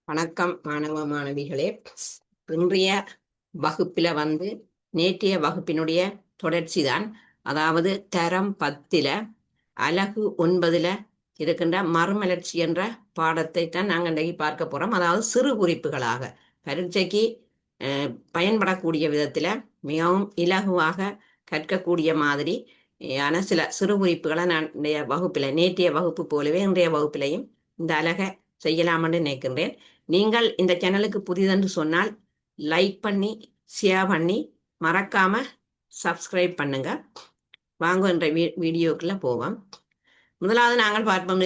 வணக்கம் மாணவ மாணவிகளே. இன்றைய வகுப்பில் நேற்றைய வகுப்பினுடைய தொடர்ச்சி தான். அதாவது தரம் 10 அலகு 9 இருக்கின்ற மறுமலர்ச்சி என்ற பாடத்தை தான் நாங்கள் இன்றைக்கு பார்க்க போகிறோம். அதாவது சிறு குறிப்புகளாக பரீட்சைக்கு பயன்படக்கூடிய விதத்தில் மிகவும் இலகுவாக கற்கக்கூடிய மாதிரி சில சிறு குறிப்புகளை நான் நேற்றைய வகுப்பு போலவே இன்றைய வகுப்பிலையும் இந்த அலகை செய்யலாம் என்று நினைக்கின்றேன். நீங்கள் இந்த சேனலுக்கு புதிதென்று சொன்னால் லைக் பண்ணி ஷேர் பண்ணி மறக்காம சப்ஸ்கிரைப் பண்ணுங்க. வாங்க என்ற வீடியோக்குள்ள போவோம். முதலாவது நாங்கள் பார்ப்போம்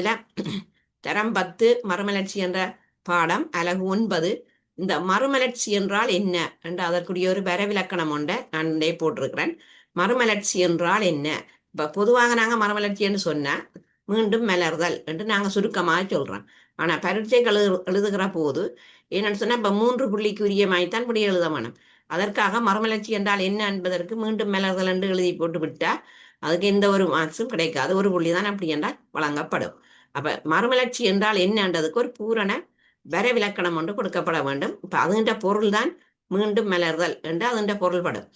தரம் 10 மறுமலர்ச்சி என்ற பாடம் அலகு 9. இந்த மறுமலர்ச்சி என்றால் என்ன என்று அதற்குரிய ஒரு வரைவிலக்கணம் ஒன்றை நான் போட்டிருக்கிறேன். மறுமலர்ச்சி என்றால் என்ன? இப்போ பொதுவாக நாங்கள் மறுமலர்ச்சி என்று சொன்னால் மீண்டும் மலர்தல் என்று நாங்கள் சுருக்கமாக சொல்கிறோம். ஆனால் பரீட்சைகள் எழுதுகிற போது என்னன்னு சொன்னால் இப்போ 3 புள்ளிக்கு உரிய மாய்த்தான் இப்படி எழுத வேணும். அதற்காக மறுமலர்ச்சி என்றால் என்ன என்பதற்கு மீண்டும் மலர்தல் என்று எழுதி போட்டு விட்டால் அதுக்கு எந்த ஒரு மார்க்ஸும் கிடைக்காது. ஒரு புள்ளி தான் அப்படி என்றால் வழங்கப்படும். அப்போ மறுமலர்ச்சி என்றால் என்னன்றதுக்கு ஒரு பூரண வரைவிலக்கணம் ஒன்று கொடுக்கப்பட வேண்டும். இப்போ அதுன்ற பொருள் தான் மீண்டும் மலர்தல் என்று அதுன்ற பொருள்படும்.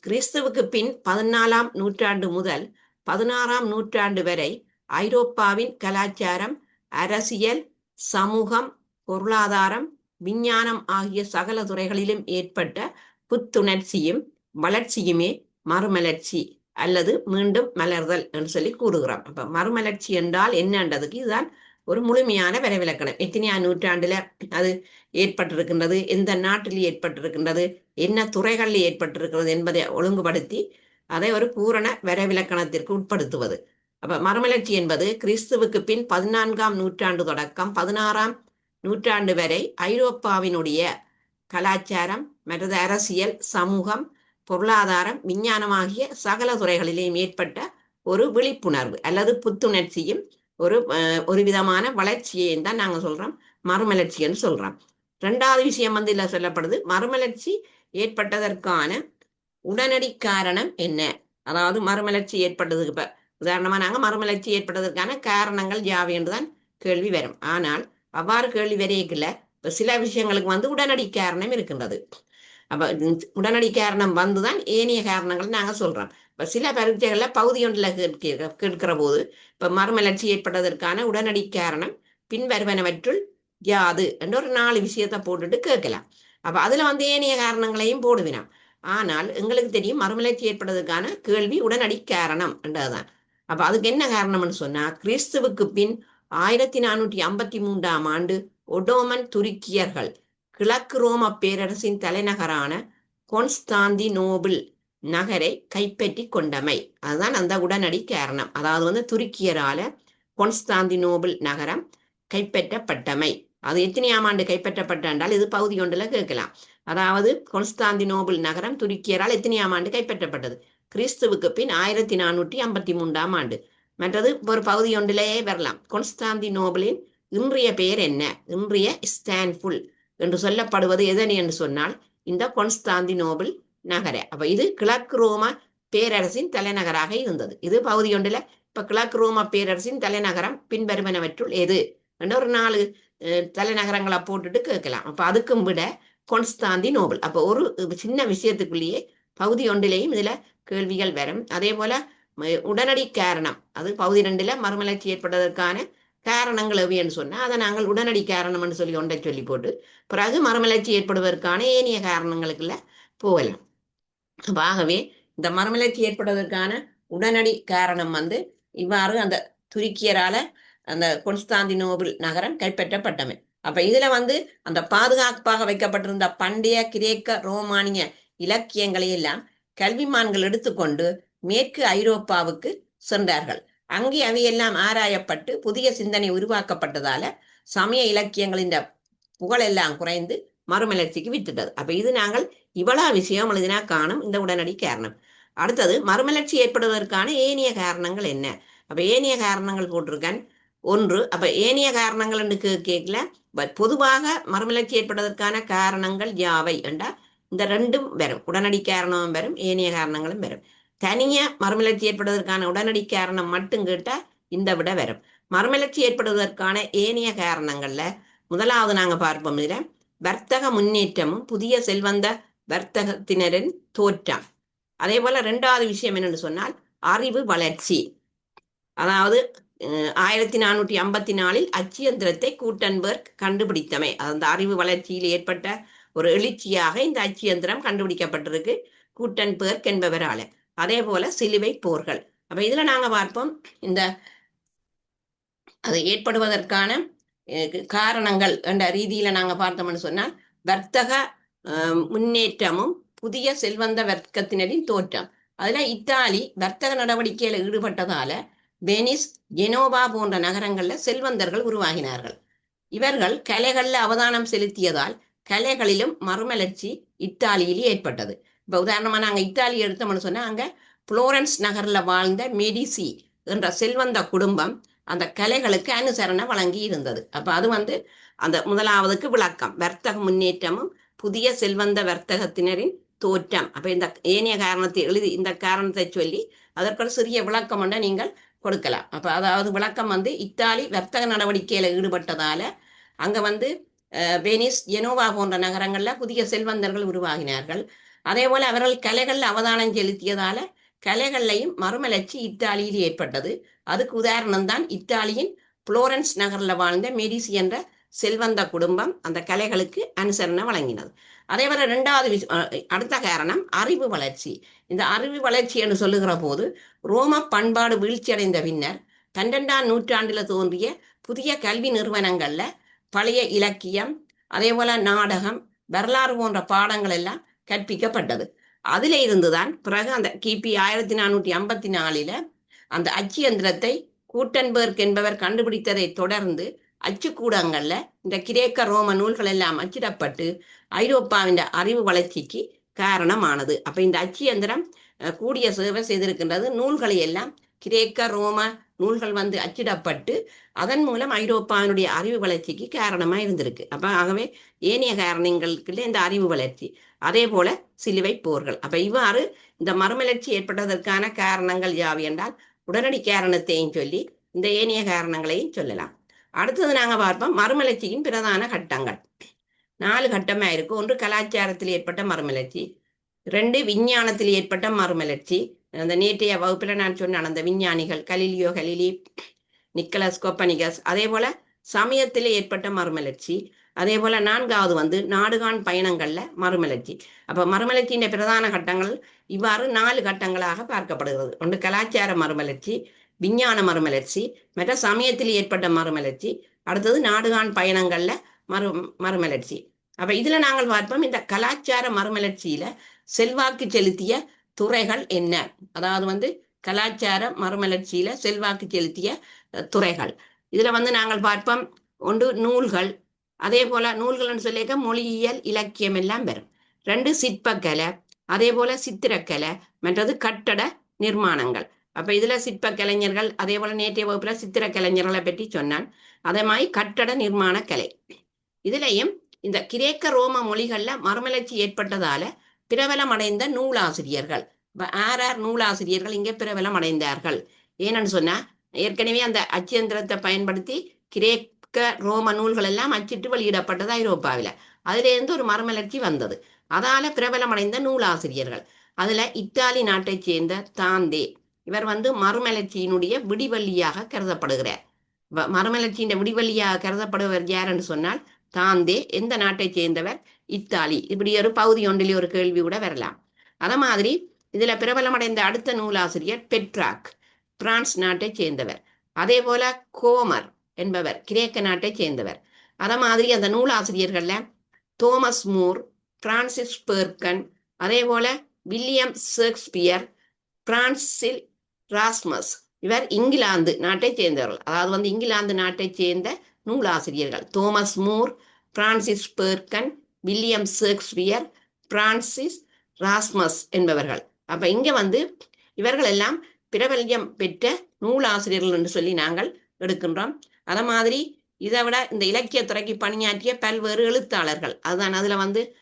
கிறிஸ்துவுக்கு பின் 14ஆம் நூற்றாண்டு முதல் 16ஆம் நூற்றாண்டு வரை ஐரோப்பாவின் கலாச்சாரம், அரசியல், சமூகம், பொருளாதாரம், விஞ்ஞானம் ஆகிய சகல துறைகளிலும் ஏற்பட்ட புத்துணர்ச்சியும் வளர்ச்சியுமே மறுமலர்ச்சி அல்லது மீண்டும் மலர்தல் என்று சொல்லி கூறுகிறோம். அப்ப மறுமலர்ச்சி என்றால் என்னன்றதுக்கு இதுதான் ஒரு முழுமையான வரைவிலக்கணம். எத்தனையாம் நூற்றாண்டுல அது ஏற்பட்டிருக்கின்றது, எந்த நாட்டில் ஏற்பட்டிருக்கின்றது, என்ன துறைகளில் ஏற்பட்டிருக்கிறது என்பதை ஒழுங்குபடுத்தி அதை ஒரு பூரண வரைவிலக்கணத்திற்கு உட்படுத்துவது. அப்ப மறுமலர்ச்சி என்பது கிறிஸ்துவுக்கு பின் 14ஆம் நூற்றாண்டு தொடக்கம் 16ஆம் நூற்றாண்டு வரை ஐரோப்பாவினுடைய கலாச்சாரம் மற்றது அரசியல், சமூகம், பொருளாதாரம், விஞ்ஞானமாகிய சகல துறைகளிலேயும் ஏற்பட்ட ஒரு விழிப்புணர்வு அல்லது புத்துணர்ச்சியும் ஒரு விதமான வளர்ச்சியையும் தான் நாங்கள் சொல்றோம் மறுமலர்ச்சின்னு சொல்றோம். 2வது விஷயம் இதுல சொல்லப்படுது, மறுமலர்ச்சி ஏற்பட்டதற்கான உடனடி காரணம் என்ன? அதாவது மறுமலர்ச்சி ஏற்பட்டதுக்கு இப்ப உதாரணமா நாங்க மறுமலர்ச்சி ஏற்பட்டதற்கான காரணங்கள் யாவை என்றுதான் கேள்வி வரும். ஆனால் அவ்வாறு கேள்வி வரையில இப்ப சில விஷயங்களுக்கு உடனடி காரணம் இருக்கின்றது. அப்ப உடனடி காரணம் வந்துதான் ஏனைய காரணங்கள் நாங்க சொல்றோம். இப்ப சில பரீட்சைகள்ல பகுதி ஒன்றில் கேட்கிற போது இப்ப மறுமலர்ச்சி ஏற்பட்டதற்கான உடனடி காரணம் பின்வருவனவற்றுள் யாது என்ற ஒரு 4 விஷயத்தை போட்டுட்டு கேட்கலாம். அப்ப அதுல ஏனைய காரணங்களையும் போடுவினோம். ஆனால் எங்களுக்கு தெரியும் மறுமலர்ச்சி ஏற்பட்டதற்கான கேள்வி உடனடி காரணம் என்றதுதான். அப்ப அதுக்கு என்ன காரணம்னு சொன்னா, கிறிஸ்துவுக்கு பின் 1453ஆம் ஆண்டு ஒட்டோமன் துருக்கியர்கள் கிழக்கு ரோம பேரரசின் தலைநகரான கொன்ஸ்டாந்தினோபிள் நகரை கைப்பற்றி கொண்டமை. அதுதான் அந்த உடனடி காரணம். அதாவது துருக்கியரால கொன்ஸ்டாந்தினோபிள் நகரம் கைப்பற்றப்பட்டமை. அது எத்தனையாம் ஆண்டு கைப்பற்றப்பட்ட என்றால் இது பகுதி ஒன்றுல கேட்கலாம். அதாவது கொன்ஸ்டாந்தினோபிள் நகரம் துருக்கியரால் எத்தனையாம் ஆண்டு கைப்பற்றப்பட்டது? கிறிஸ்துவுக்கு பின் 1453ஆம் ஆண்டு. மற்றது ஒரு பகுதி ஒன்றிலேயே வரலாம். கொன்ஸ்டாந்தினோபிளின் இன்றைய பெயர் என்ன? இன்றைய இஸ்தான்புல் என்று சொல்லப்படுவது எதனை என்று சொன்னால் இந்த கொன்ஸ்டாந்தினோபிள் நகர. அப்ப இது கிழக்கு ரோம பேரரசின் தலைநகராக இருந்தது. இது பகுதி ஒன்றில் இப்ப கிழக்கு ரோம பேரரசின் தலைநகரம் பின்வருவனவற்றுள் எது என்ற ஒரு 4 தலைநகரங்களை போட்டுட்டு கேட்கலாம். அப்ப அதுக்கும் விட கொன்ஸ்டாந்தினோபிள். அப்போ ஒரு சின்ன விஷயத்துக்குள்ளேயே பகுதி ஒன்றிலேயும் இதுல கேள்விகள் வரும். அதே போல உடனடி காரணம், அது பகுதி 2ல மறுமலர்ச்சி ஏற்பட்டதற்கான காரணங்கள் எவைன்னு சொன்னா அதை நாங்கள் உடனடி காரணம்னு சொல்லி ஒன்றை சொல்லி போட்டு பிறகு மறுமலர்ச்சி ஏற்படுவதற்கான ஏனைய காரணங்களுக்குள்ள போகலாம். ஆகவே இந்த மறுமலர்ச்சி ஏற்படுவதற்கான உடனடி காரணம் இவ்வாறு அந்த துருக்கியரால அந்த கொன்ஸ்டாந்தினோபிள் நகரம் கைப்பற்றப்பட்டமை. அப்ப இதுல அந்த பாதுகாப்பாக வைக்கப்பட்டிருந்த பண்டைய கிரேக்க ரோமானிய இலக்கியங்களை எல்லாம் கல்விமான்கள் எடுத்துக்கொண்டு மேற்கு ஐரோப்பாவுக்கு சென்றார்கள். அங்கே அவையெல்லாம் ஆராயப்பட்டு புதிய சிந்தனை உருவாக்கப்பட்டதால சமய இலக்கியங்களின் புகழ் எல்லாம் குறைந்து மறுமலர்ச்சிக்கு வித்துட்டது. அப்ப இது நாங்கள் இவ்வளவு விஷயம் எழுதினா காணும் இந்த உடனடி காரணம். அடுத்தது மறுமலர்ச்சி ஏற்படுவதற்கான ஏனைய காரணங்கள் என்ன? அப்ப ஏனைய காரணங்கள் போட்டிருக்கேன். 1. அப்ப ஏனைய காரணங்கள் என்று கேட்கல, பொதுவாக மறுமலர்ச்சி ஏற்படுவதற்கான காரணங்கள் யாவை என்றா இந்த 2ம் வரும். உடனடி காரணமும் வரும், ஏனைய காரணங்களும் வரும். தனிய மறுமலர்ச்சி ஏற்படுவதற்கான உடனடி காரணம் மட்டும் கேட்டா இந்த விட வரும். மறுமலர்ச்சி ஏற்படுவதற்கான ஏனைய காரணங்கள்ல முதலாவது நாங்க பார்ப்போம் இதுல வர்த்தக முன்னேற்றமும் புதிய செல்வந்த வர்த்தகத்தினரின் தோற்றம். அதே போல இரண்டாவது விஷயம் என்னன்னு சொன்னால் அறிவு வளர்ச்சி. அதாவது 1454 அச்சியந்திரத்தை கூட்டன்பர்க் கண்டுபிடித்தமை. அந்த அறிவு வளர்ச்சியில் ஏற்பட்ட ஒரு எழுச்சியாக இந்த அச்சியந்திரம் கண்டுபிடிக்கப்பட்டிருக்கு கூட்டன்பர்க் என்பவரால. அதே போல சிலுவை போர்கள். அப்ப இதுல நாங்க பார்ப்போம் இந்த அது ஏற்படுவதற்கான காரணங்கள் என்ற ரீதியில நாங்க பார்த்தோம்னு சொன்னால் வர்த்தக முன்னேற்றமும் புதிய செல்வந்த வர்க்கத்தினரின் தோற்றம். அதுல இத்தாலி வர்த்தக நடவடிக்கையில ஈடுபட்டதால வெனிஸ், ஜெனோவா போன்ற நகரங்கள்ல செல்வந்தர்கள் உருவாகினார்கள். இவர்கள் கலைகள்ல அவதானம் செலுத்தியதால் கலைகளிலும் மறுமலர்ச்சி இத்தாலியில் ஏற்பட்டது. இப்ப உதாரணமா நாங்க இத்தாலி எடுத்தோம்னு சொன்னா அங்க புளோரன்ஸ் நகர்ல வாழ்ந்த மெடிசி என்ற செல்வந்த குடும்பம் அந்த கலைகளுக்கு அனுசரணை வழங்கி இருந்தது. அப்ப அது அந்த முதலாவதுக்கு விளக்கம் வர்த்தக முன்னேற்றமும் புதிய செல்வந்த வர்த்தகத்தினரின் தோற்றம். அப்ப இந்த ஏனைய காரணத்தை எழுதி இந்த காரணத்தை சொல்லி அதற்கு ஒரு சிறிய விளக்கம் ஒன்றை நீங்கள் கொடுக்கலாம். அப்ப அதாவது விளக்கம் இத்தாலி வர்த்தக நடவடிக்கையில ஈடுபட்டதால அங்க வெனிஸ், ஜெனோவா போன்ற நகரங்கள்ல புதிய செல்வந்தர்கள் உருவாகினார்கள். அதே போல அவர்கள் கலைகள் அவதானம் செலுத்தியதால கலைகள்லையும் மறுமலர்ச்சி இத்தாலியில் ஏற்பட்டது. அதுக்கு உதாரணம் தான் இத்தாலியின் புளோரன்ஸ் நகர்ல வாழ்ந்த மெடிசி என்ற செல்வந்த குடும்பம் அந்த கலைகளுக்கு அனுசரணை வழங்கினது. அதே போல இரண்டாவது அடுத்த காரணம் அறிவு வளர்ச்சி. இந்த அறிவு வளர்ச்சி என்று சொல்லுகிற போது ரோம பண்பாடு வீழ்ச்சியடைந்த பின்னர் 12ஆம் நூற்றாண்டில் தோன்றிய புதிய கல்வி நிறுவனங்கள்ல பழைய இலக்கியம், அதே போல நாடகம், வரலாறு போன்ற பாடங்கள் எல்லாம் கற்பிக்கப்பட்டது. அதுல இருந்துதான் பிறகு அந்த கிபி 1454 அந்த அச்சியந்திரத்தை கூட்டன்பர்க் என்பவர் கண்டுபிடித்ததை தொடர்ந்து அச்சுக்கூடங்கள்ல இந்த கிரேக்க ரோம நூல்கள் எல்லாம் அச்சிடப்பட்டு ஐரோப்பாவின் அறிவு வளர்ச்சிக்கு காரணமானது. அப்ப இந்த அச்சியந்திரம் கூடிய சேவை செய்திருக்கின்றது. நூல்களை எல்லாம் கிரேக்க ரோம நூல்கள் அச்சிடப்பட்டு அதன் மூலம் ஐரோப்பாவினுடைய அறிவு வளர்ச்சிக்கு காரணமா இருந்திருக்கு. அப்ப ஆகவே ஏனைய காரணங்களுக்கு இந்த அறிவு வளர்ச்சி. அதே போல சிலுவை போர்கள். அப்ப இவ்வாறு இந்த மறுமலர்ச்சி ஏற்பட்டதற்கான காரணங்கள் யாவை என்றால் உடனடி காரணத்தையும் சொல்லி இந்த ஏனைய காரணங்களையும் சொல்லலாம். அடுத்தது நாங்க பார்ப்போம் மறுமலர்ச்சியின் பிரதான கட்டங்கள். 4 கட்டமா இருக்கு. ஒன்று கலாச்சாரத்தில் ஏற்பட்ட மறுமலர்ச்சி, 2 விஞ்ஞானத்தில் ஏற்பட்ட மறுமலர்ச்சி. அந்த நேற்றைய வகுப்புல நான் சொன்ன அந்த விஞ்ஞானிகள் கலிலியோ கலிலி, நிக்கலஸ் கோப்பனிகஸ். அதே போல சமயத்தில் ஏற்பட்ட மறுமலர்ச்சி. அதே போல 4வது நாடுகாண் பயணங்கள்ல மறுமலர்ச்சி. அப்ப மறுமலர்ச்சியின் பிரதான கட்டங்கள் இவ்வாறு 4 கட்டங்களாக பார்க்கப்படுகிறது. ஒன்று கலாச்சார மறுமலர்ச்சி, விஞ்ஞான மறுமலர்ச்சி, மற்ற சமயத்தில் ஏற்பட்ட மறுமலர்ச்சி, அடுத்தது நாடுகாண் பயணங்கள்ல மறுமலர்ச்சி. அப்ப இதுல நாங்கள் பார்ப்போம் இந்த கலாச்சார மறுமலர்ச்சியில செல்வாக்கு செலுத்திய துறைகள் என்ன. அதாவது கலாச்சார மறுமலர்ச்சியில செல்வாக்கு செலுத்திய துறைகள். இதுல நாங்கள் பார்ப்போம் ஒன்று நூல்கள். அதே போல நூல்கள்னு சொல்லிக்க மொழியியல், இலக்கியம் எல்லாம் வரும். 2 சிற்பக்கலை, அதே போல சித்திரக்கலை, மற்றது கட்டட நிர்மாணங்கள். அப்ப இதுல சிற்ப கலைஞர்கள், அதே போல நேற்றைய வகுப்புல சித்திர கலைஞர்களை பற்றி சொன்னான். அதே மாதிரி கட்டட நிர்மாண கலை. இதுலயும் இந்த கிரேக்க ரோம மொழிகள்ல மறுமலர்ச்சி ஏற்பட்டதால பிரபலம் அடைந்த நூலாசிரியர்கள். யார் நூலாசிரியர்கள் இங்கே பிரபலம் அடைந்தார்கள்? ஏன்னு சொன்னா ஏற்கனவே அந்த அச்சியந்திரத்தை பயன்படுத்தி கிரேக்க ரோம நூல்கள் எல்லாம் அச்சிட்டு வெளியிடப்பட்டது ஐரோப்பாவில. அதுல இருந்து ஒரு மறுமலர்ச்சி வந்தது. அதால பிரபலம் அடைந்த நூலாசிரியர்கள். அதுல இத்தாலி நாட்டை சேர்ந்த தாந்தே, இவர் மறுமலர்ச்சியினுடைய விடிவள்ளியாக கருதப்படுகிறார். மறுமலர்ச்சியின் விடிவள்ளியாக கருதப்படுவர் யாருன்னு சொன்னால் தாந்தே. எந்த நாட்டை சேர்ந்தவர்? இத்தாலி. இப்படி ஒரு பகுதி ஒன்றிலே ஒரு கேள்வி கூட வரலாம். அத மாதிரி இதுல பிரபலமடைந்த அடுத்த நூலாசிரியர் பெட்ராக், பிரான்ஸ் நாட்டை சேர்ந்தவர். அதே போல கோமர் என்பவர் கிரேக்க நாட்டை சேர்ந்தவர். அத மாதிரி அந்த நூலாசிரியர்கள்ல தோமஸ் மூர், பிரான்சிஸ் பேர்கன், அதே போல வில்லியம் ஷேக்ஸ்பியர், பிரான்சில் ராஸ்மஸ், இவர் இங்கிலாந்து நாட்டை சேர்ந்தவர்கள். அதாவது இங்கிலாந்து நாட்டை சேர்ந்த நூலாசிரியர்கள் Thomas More, Francis Bacon, William Shakespeare, Francis Rasmus என்பவர்கள். அப்ப இங்க இவர்கள் எல்லாம் பிரபல்யம் பெற்ற நூலாசிரியர்கள் என்று சொல்லி நாங்கள் எடுக்கின்றோம். அத மாதிரி இதை விட இந்த இலக்கியத்துறைக்கு பணியாற்றிய பல்வேறு எழுத்தாளர்கள். அதுதான் அதுல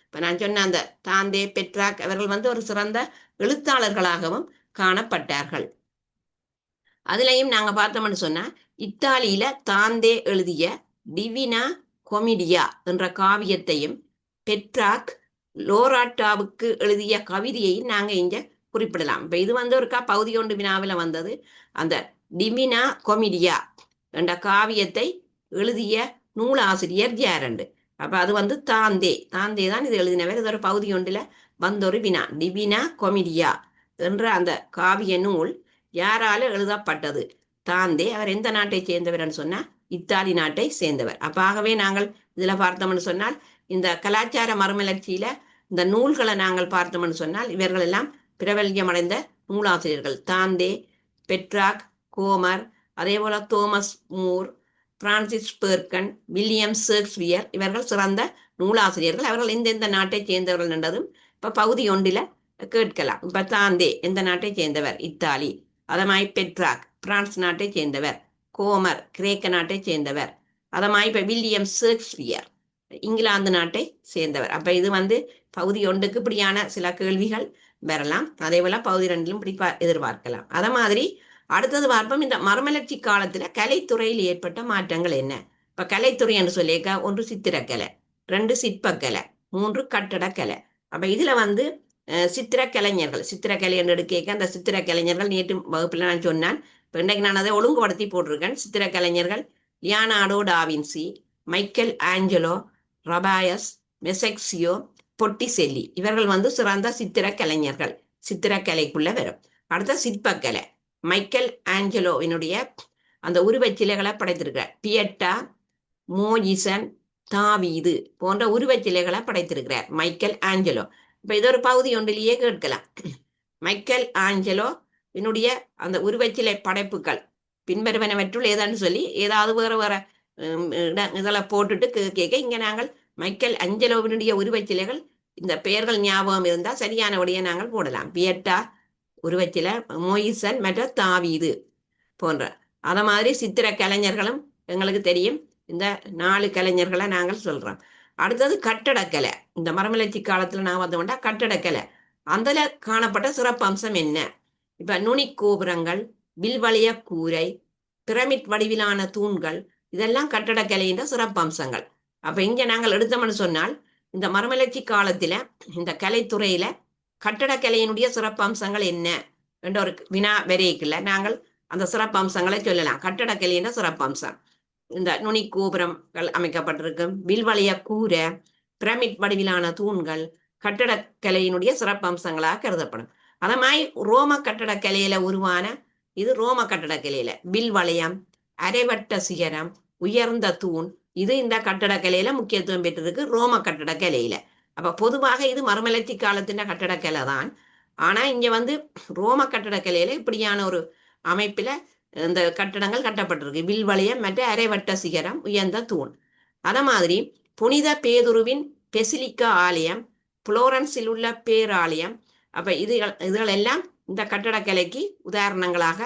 இப்ப நான் சொன்ன அந்த தாந்தே, பெட்ராக் அவர்கள் ஒரு சிறந்த எழுத்தாளர்களாகவும் காணப்பட்டார்கள். அதுலயும் நாங்க பார்த்தோம்னு சொன்னா இத்தாலியில தாந்தே எழுதிய டிவினா கொமிடியா என்ற காவியத்தையும் பெட்ராக் லோராட்டாவுக்கு எழுதிய கவிதையையும் நாங்கள் இங்க குறிப்பிடலாம். இப்ப இது வந்து ஒருக்கா பகுதி ஒன்று வினாவில் வந்தது. அந்த டிவினா கொமிடியா என்ற காவியத்தை எழுதிய நூலாசிரியர் யாரண்டு. அப்ப அது வந்து தாந்தே தான் இது எழுதினவர். இது ஒரு பகுதி ஒன்றில் வந்த ஒரு வினா. டிவினா கொமிடியா என்ற அந்த காவிய நூல் யாரால எழுதப்பட்டது? தாந்தே. அவர் எந்த நாட்டை சேர்ந்தவர் சொன்னா இத்தாலி நாட்டை சேர்ந்தவர். அப்ப ஆகவே நாங்கள் இதுல பார்த்தோம்னு சொன்னால் இந்த கலாச்சார மறுமலர்ச்சியில இந்த நூல்களை நாங்கள் பார்த்தோம்னு சொன்னால் இவர்கள் எல்லாம் பிரபல்யமடைந்த நூலாசிரியர்கள். தாந்தே, பெட்ராக், கோமர், அதே போல Thomas More, Francis Bacon, William Shakespeare இவர்கள் சிறந்த நூலாசிரியர்கள். அவர்கள் எந்தெந்த நாட்டை சேர்ந்தவர்கள் என்றதும் இப்ப பகுதி ஒன்றில கேட்கலாம். இப்ப தாந்தே எந்த நாட்டை சேர்ந்தவர்? இத்தாலி. அதமாய் பெட்ராக் பிரான்ஸ் நாட்டை சேர்ந்தவர். கோமர் கிரேக்க நாட்டை சேர்ந்தவர். அதமாய் இப்ப வில்லியம் ஷேக்ஸ்பியர் இங்கிலாந்து நாட்டை சேர்ந்தவர். அப்ப இது வந்து பகுதி ஒன்றுக்கு இப்படியான சில கேள்விகள் வரலாம். அதே போல பகுதி ரெண்டிலும் இப்படி எதிர்பார்க்கலாம். அத மாதிரி அடுத்தது பார்ப்போம், இந்த மறுமலர்ச்சி காலத்துல கலைத்துறையில் ஏற்பட்ட மாற்றங்கள் என்ன? இப்ப கலைத்துறை என்று சொல்லியிருக்க, ஒன்று சித்திரக்கலை, 2 சிற்பக்கலை, 3 கட்டடக்கலை. அப்ப இதுல வந்து சித்திரக்கலைஞர்கள், சித்திரக்கலை என்று எடுக்க அந்த சித்திரக்கலைஞர்கள் நேற்று வகுப்புல நான் சொன்னேன். இப்போ இன்றைக்கு நான் அதை ஒழுங்குபடுத்தி போட்டிருக்கேன். சித்திரக்கலைஞர்கள் லியோனார்டோ டாவின்சி, மைக்கேல் ஆஞ்சலோ, ரபாயஸ், மெசெக்சியோ, பொட்டிசெல்லி இவர்கள் வந்து சிறந்த சித்திரக்கலைஞர்கள், சித்திரக்கலைக்குள்ள வரும். அடுத்த சிற்பக்கலை, மைக்கேல் ஆஞ்சலோவினுடைய அந்த உருவச்சிலைகளை படைத்திருக்கிறார். பியட்டா, மோயிசன், தாவீது போன்ற உருவச்சிலைகளை படைத்திருக்கிறார் மைக்கேல் ஆஞ்சலோ. இப்ப இது ஒரு பகுதி ஒன்றிலேயே கேட்கலாம். மைக்கேல் ஆஞ்சலோ என்னுடைய அந்த உருவச்சிலை படைப்புகள் பின்வருவனவற்றுள் ஏதான்னு சொல்லி ஏதாவது வேற வேற இதெல்லாம் போட்டுட்டு கேட்க இங்க நாங்கள் மைக்கேல் ஆஞ்சலோவினுடைய உருவச்சிலைகள் இந்த பெயர்கள் ஞாபகம் இருந்தால் சரியானபடியே நாங்கள் போடலாம். பியட்டா உருவச்சிலை, மோயிசன் மற்ற தாவீது போன்ற. அத மாதிரி சித்திர கலைஞர்களும் எங்களுக்கு தெரியும். இந்த 4 கலைஞர்களை நாங்கள் சொல்றோம். அடுத்தது கட்டடக்கலை. இந்த மறுமலர்ச்சி காலத்துல நான் வந்தோம்னா கட்டடக்கலை, அதுல காணப்பட்ட சிறப்பம்சம் என்ன? இப்ப நுனி கோபுரங்கள், வில்வளைய கூரை, பிரமிட் வடிவிலான தூண்கள் இதெல்லாம் கட்டடக்கலையின் சிறப்பம்சங்கள். அப்ப இங்க நாங்கள் எடுத்தோம்னு சொன்னால் இந்த மறுமலர்ச்சி காலத்துல இந்த கலைத்துறையில கட்டடக்கலையினுடைய சிறப்பம்சங்கள் என்ன என்ற ஒரு வினா வரைக்குள்ள நாங்கள் அந்த சிறப்பம்சங்களை சொல்லலாம். கட்டடக்கலையின் சிறப்பம்சம் இந்த நுனி கோபுரங்கள் அமைக்கப்பட்டிருக்கும், வில்வளைய கூரை, பிரமிட் வடிவிலான தூண்கள் கட்டடக்கலையினுடைய சிறப்பம்சங்களாக கருதப்படும். அத மாதிரி ரோம கட்டடக்கலையில உருவான இது ரோம கட்டடக்கலையில வில்வளையம், அரைவட்ட சிகரம், உயர்ந்த தூண் இது இந்த கட்டடக்கலையில முக்கியத்துவம் பெற்றிருக்கு ரோம கட்டடக்கலையில. அப்ப பொதுவாக இது மறுமலர்ச்சி காலத்தின் கட்டடக்கலை தான். ஆனா இங்க வந்து ரோம கட்டடக்கலையில இப்படியான ஒரு அமைப்பில இந்த கட்டடங்கள் கட்டப்பட்டிருக்கு. வில்வளையம் மற்ற அரைவட்ட சிகரம், உயர்ந்த தூண். அத மாதிரி புனித பேதுருவின் பெசிலிக்கா ஆலயம், புளோரன்ஸில் உள்ள பேராலயம். அப்ப இதுகள் எல்லாம் இந்த கட்டடக்கலைக்கு உதாரணங்களாக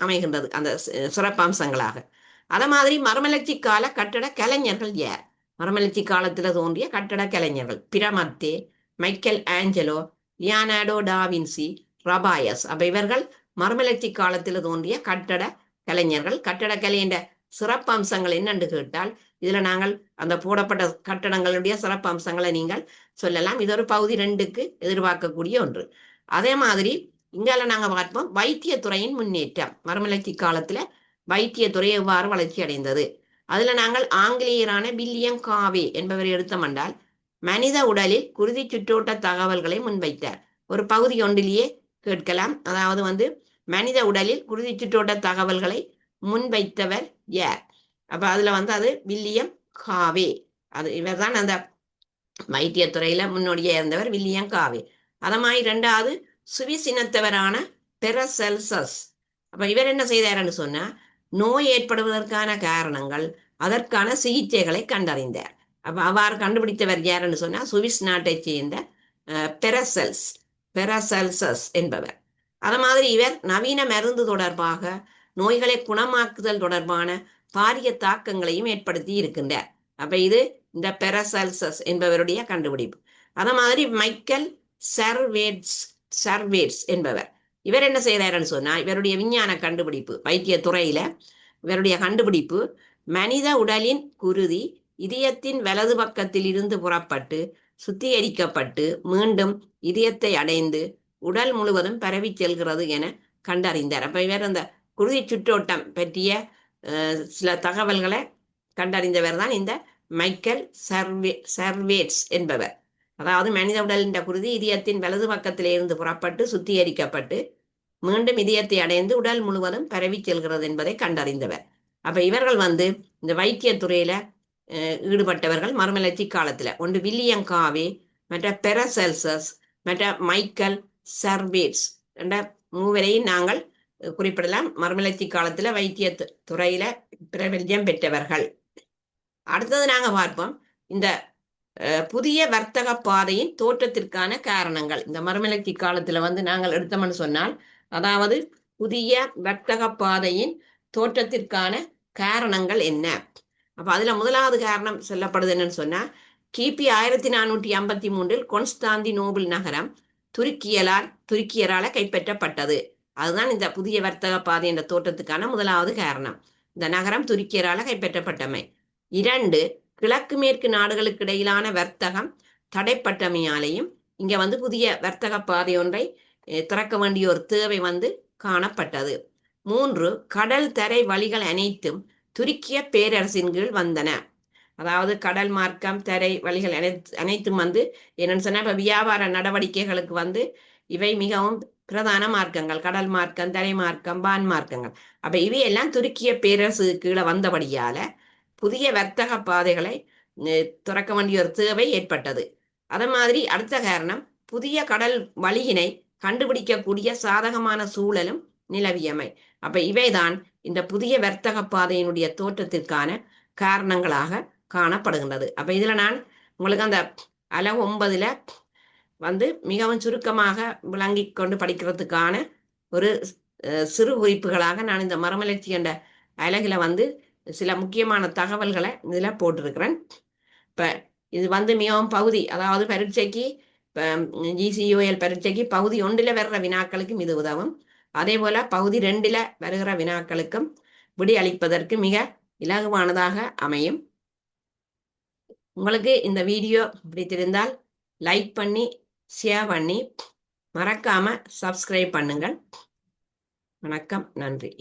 அமைகின்றது, அந்த சிறப்பம்சங்களாக. அத மாதிரி மறுமலர்ச்சி கால கட்டட கலைஞர்கள் யார்? மறுமலர்ச்சி காலத்துல தோன்றிய கட்டட கலைஞர்கள் பிரமத்தே, மைக்கேல் ஆஞ்சலோ, லியோனார்டோ டாவின்சி, ரபாயஸ். அப்ப இவர்கள் மறுமலர்ச்சி காலத்தில் தோன்றிய கட்டட கலைஞர்கள். கட்டடக்கலையின் சிறப்பம்சங்கள் என்னென்று கேட்டால் இதுல நாங்கள் அந்த போடப்பட்ட கட்டடங்களுடைய சிறப்பம்சங்களை நீங்கள் சொல்லலாம். இது ஒரு பகுதி 2க்கு எதிர்பார்க்கக்கூடிய ஒன்று. அதே மாதிரி இங்கால நாங்க பார்ப்போம் வைத்தியத்துறையின் முன்னேற்றம். மறுமலர்ச்சி காலத்துல வைத்தியத்துறை எவ்வாறு வளர்ச்சி அடைந்தது. அதுல நாங்கள் ஆங்கிலேயரான வில்லியம் காவே என்பவரை எடுத்தோம்னால் மனித உடலில் குருதி சுற்றோட்ட தகவல்களை முன்வைத்தார். ஒரு பகுதி ஒன்றிலேயே கேட்கலாம். அதாவது வந்து மனித உடலில் குருதி சுற்றோட்ட தகவல்களை முன்வைத்தவர் யார்? அப்ப அதுல வந்து அது வில்லியம் காவே. அது இவர் தான் அந்த வைத்தியத்துறையில முன்னோடியா இருந்தவர் வில்லியம் காவே. அத மாதிரி 2வது சுவிஸ் இனத்தவரான பெரசெல்சஸ். அப்ப இவர் என்ன செய்தார்னு சொன்னா நோய் ஏற்படுவதற்கான காரணங்கள், அதற்கான சிகிச்சைகளை கண்டறிந்தார். அப்ப அவ்வாறு கண்டுபிடித்தவர் யாருன்னு சொன்னா சுவிஸ் நாட்டை சேர்ந்த பெரசெல்சஸ் என்பவர். அத மாதிரி இவர் நவீன மருந்து தொடர்பாக நோய்களை குணமாக்குதல் தொடர்பான பாரிய தாக்கங்களையும் ஏற்படுத்தி இருக்கின்றார். அப்ப இது இந்த பெரசெல்சஸ் என்பவருடைய கண்டுபிடிப்பு. அத மாதிரி மைக்கேல் சர்வேட்ஸ் என்பவர். இவர் என்ன செய்யறாருன்னு சொன்னா இவருடைய விஞ்ஞான கண்டுபிடிப்பு வைத்திய துறையில இவருடைய கண்டுபிடிப்பு மனித உடலின் குருதி இதயத்தின் வலது பக்கத்தில் இருந்து புறப்பட்டு சுத்திகரிக்கப்பட்டு மீண்டும் இதயத்தை அடைந்து உடல் முழுவதும் பரவி செல்கிறது என கண்டறிந்தார். அப்ப இவர் அந்த குருதி சுற்றோட்டம் பற்றிய சில தகவல்களை கண்டறிந்தவர் தான் இந்த மைக்கேல் சர்வேட்ஸ் என்பவர். அதாவது மனித உடலின் குருதி இதயத்தின் வலது பக்கத்திலே இருந்து புறப்பட்டு சுத்திகரிக்கப்பட்டு மீண்டும் இதயத்தை அடைந்து உடல் முழுவதும் பரவி செல்கிறது என்பதை கண்டறிந்தவர். அப்ப இவர்கள் வந்து இந்த வைத்தியத்துறையில ஈடுபட்டவர்கள் மறுமலர்ச்சி காலத்துல. ஒன்று வில்லியம் காவே, மற்ற பெரசெல்சஸ், மற்ற மைக்கேல் சர்வேட்ஸ் என்ற மூவரையும் நாங்கள் குறிப்பிடலாம். மறுமலர்ச்சி காலத்துல வைத்திய துறையில பிரபல்யம் பெற்றவர்கள். அடுத்தது நாங்க பார்ப்போம் இந்த புதிய வர்த்தக பாதையின் தோற்றத்திற்கான காரணங்கள். இந்த மறுமலர்ச்சி காலத்துல வந்து நாங்கள் எடுத்தோம்னு சொன்னால், அதாவது புதிய வர்த்தக பாதையின் தோற்றத்திற்கான காரணங்கள் என்ன? அப்ப அதுல முதலாவது காரணம் சொல்லப்படுது என்னன்னு சொன்னா, கிபி 1453 கொன்ஸ்டாந்தினோபிள் நகரம் துருக்கியரால கைப்பற்றப்பட்டது. அதுதான் இந்த புதிய வர்த்தக பாதை என்ற தோற்றத்துக்கான முதலாவது காரணம். இந்த நகரம் துருக்கியரால கைப்பற்றப்பட்டமை. 2, கிழக்கு மேற்கு நாடுகளுக்கு இடையிலான வர்த்தகம் தடைப்பட்டமையாலேயும் இங்க வந்து புதிய வர்த்தக பாதை ஒன்றை திறக்க வேண்டிய ஒரு தேவை வந்து காணப்பட்டது. 3, கடல் தரை வழிகள் அனைத்தும் துருக்கிய பேரரசின் கீழ் வந்தன. அதாவது கடல் மார்க்கம் தரை வழிகள் அனைத்தும் வந்து என்னன்னு சொன்னா இப்ப வியாபார நடவடிக்கைகளுக்கு வந்து இவை மிகவும் பிரதான மார்க்கங்கள். கடல் மார்க்கம், தரை மார்க்கம், வான் மார்க்கங்கள். அப்ப இவையெல்லாம் துருக்கிய பேரரசு கீழே வந்தபடியால புதிய வர்த்தக பாதைகளை திறக்க வேண்டிய ஒரு தேவை ஏற்பட்டது. அதே மாதிரி அடுத்த காரணம், புதிய கடல் வழியினை கண்டுபிடிக்கக்கூடிய சாதகமான சூழலும் நிலவியமை. அப்ப இவைதான் இந்த புதிய வர்த்தக பாதையினுடைய தோற்றத்திற்கான காரணங்களாக காணப்படுகின்றது. அப்ப இதுல நான் உங்களுக்கு அந்த அலகு 9ல வந்து மிகவும் சுருக்கமாக விளங்கி கொண்டு படிக்கிறதுக்கான ஒரு சிறு குறிப்புகளாக நான் இந்த மறுமலர்ச்சி என்ற அலகுல வந்து சில முக்கியமான தகவல்களை இதுல போட்டிருக்கிறேன். இப்ப இது வந்து மிகவும் பகுதி, அதாவது பரீட்சைக்கு GCUL பரீட்சைக்கு பகுதி 1ல வர்ற வினாக்களுக்கும் இது உதவும். அதே போல பகுதி 2ல வருகிற வினாக்களுக்கும் விடையளிப்பதற்கு மிக இலகுவானதாக அமையும். உங்களுக்கு இந்த வீடியோ பிடித்திருந்தால் லைக் பண்ணி ஷேர் பண்ணி மறக்காம சப்ஸ்கிரைப் பண்ணுங்கள். வணக்கம், நன்றி.